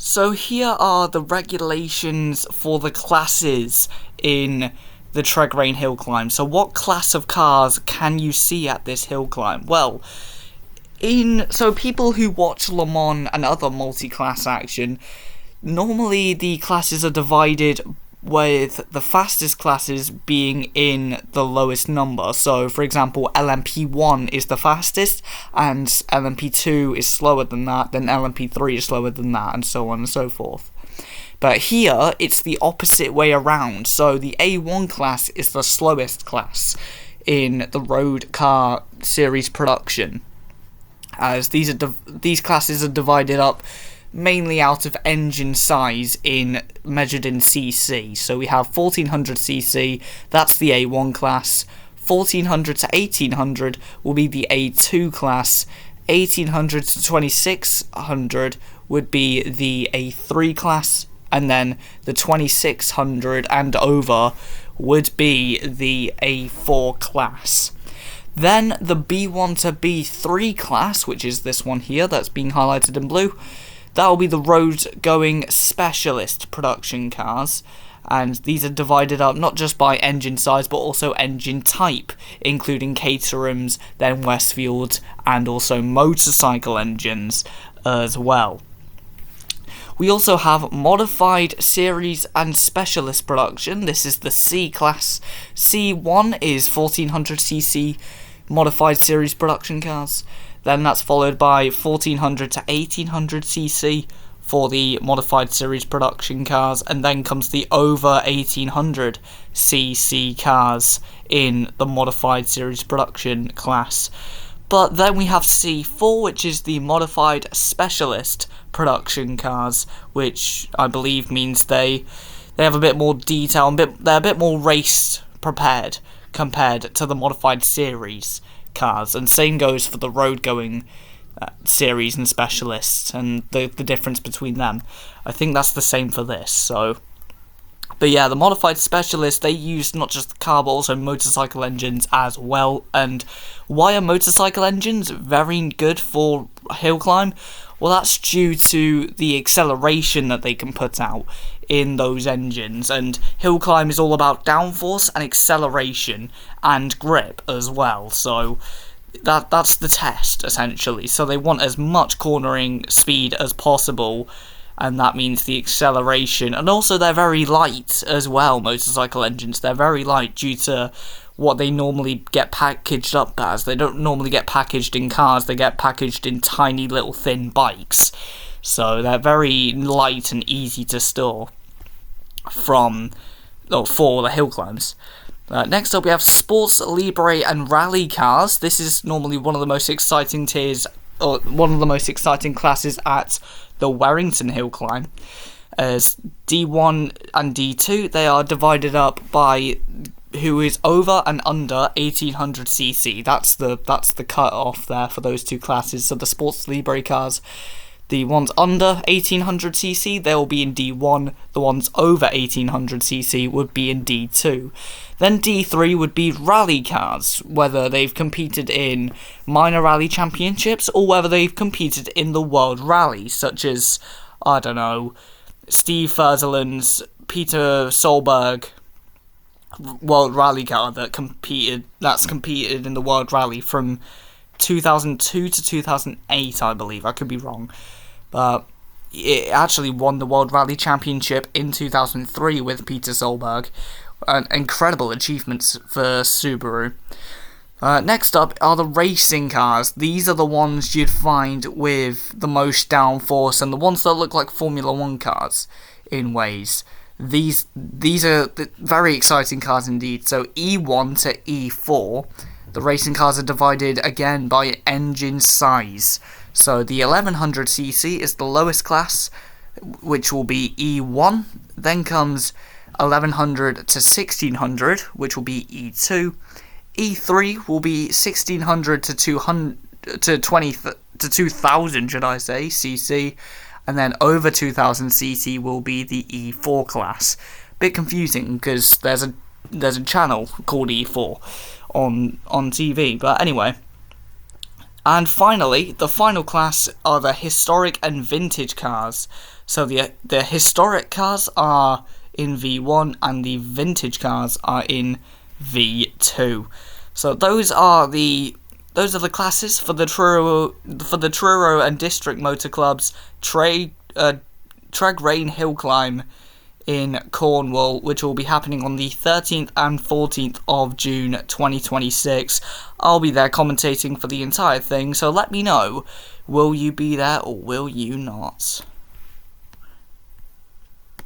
So here are the regulations for the classes in the Tregrehan Hillclimb. So what class of cars can you see at this hillclimb? Well, so people who watch Le Mans and other multi-class action, normally the classes are divided with the fastest classes being in the lowest number. So, for example, LMP1 is the fastest, and LMP2 is slower than that, then LMP3 is slower than that, and so on and so forth. But here, it's the opposite way around. So the A1 class is the slowest class in the road car series production, as these classes are divided up mainly out of engine size measured in cc. So we have 1400 cc, that's the A1 class. 1400 to 1800 will be the A2 class. 1800 to 2600 would be the A3 class, and then the 2600 and over would be the A4 class. Then the B1 to B3 class, which is this one here that's being highlighted in blue, that will be the road-going specialist production cars, and these are divided up not just by engine size but also engine type, including Caterhams, then Westfield, and also motorcycle engines as well. We also have modified series and specialist production. This is the C class. C1 is 1400cc modified series production cars. Then that's followed by 1400 to 1800cc for the modified series production cars, and then comes the over 1800cc cars in the modified series production class. But then we have C4, which is the modified specialist production cars, which I believe means they have a bit more detail, and they're a bit more race prepared compared to the modified series cars, and same goes for the road going series and specialists, and the difference between them. I think that's the same for this. But yeah, the modified specialists, they use not just the car but also motorcycle engines as well. And why are motorcycle engines very good for hillclimb? Well, that's due to the acceleration that they can put out in those engines, and hillclimb is all about downforce and acceleration and grip as well. So that's the test, essentially. So they want as much cornering speed as possible, and that means the acceleration. And also they're very light as well, motorcycle engines. They're very light due to what they normally get packaged up as. They don't normally get packaged in cars, they get packaged in tiny little thin bikes. So they're very light and easy to store for the hill climbs. Next up we have Sports, Libre and Rally cars. This is normally one of the most exciting tiers, or one of the most exciting classes at the Warrington Hill Climb. As D1 and D2, they are divided up by who is over and under 1800cc. That's the cut off there for those two classes. So the Sports Libre cars, the ones under 1800cc, they will be in D1. The ones over 1800cc would be in D2. Then D3 would be rally cars, whether they've competed in minor rally championships or whether they've competed in the World Rally, such as, I don't know, Steve Furzeland's Peter Solberg World Rally car that's competed in the World Rally from 2002 to 2008, I believe. I could be wrong. But it actually won the World Rally Championship in 2003 with Peter Solberg. An incredible achievements for Subaru. Next up are the racing cars. These are the ones you'd find with the most downforce and the ones that look like Formula 1 cars in ways. These are very exciting cars indeed. So E1 to E4, the racing cars are divided again by engine size. So the 1100cc is the lowest class, which will be E1. Then comes 1100 to 1600, which will be E2. E3 will be 1600 to 2000, should I say, cc, and then over 2000 cc will be the E4 class. Bit confusing because there's a channel called E4 on TV, but anyway. And finally, the final class are the historic and vintage cars. So the historic cars are in V1 and the vintage cars are in V2. So those are the classes for the Truro and District Motor Clubs Tregrehan Hillclimb in Cornwall, which will be happening on the 13th and 14th of June 2026. I'll be there commentating for the entire thing, so let me know, will you be there or will you not?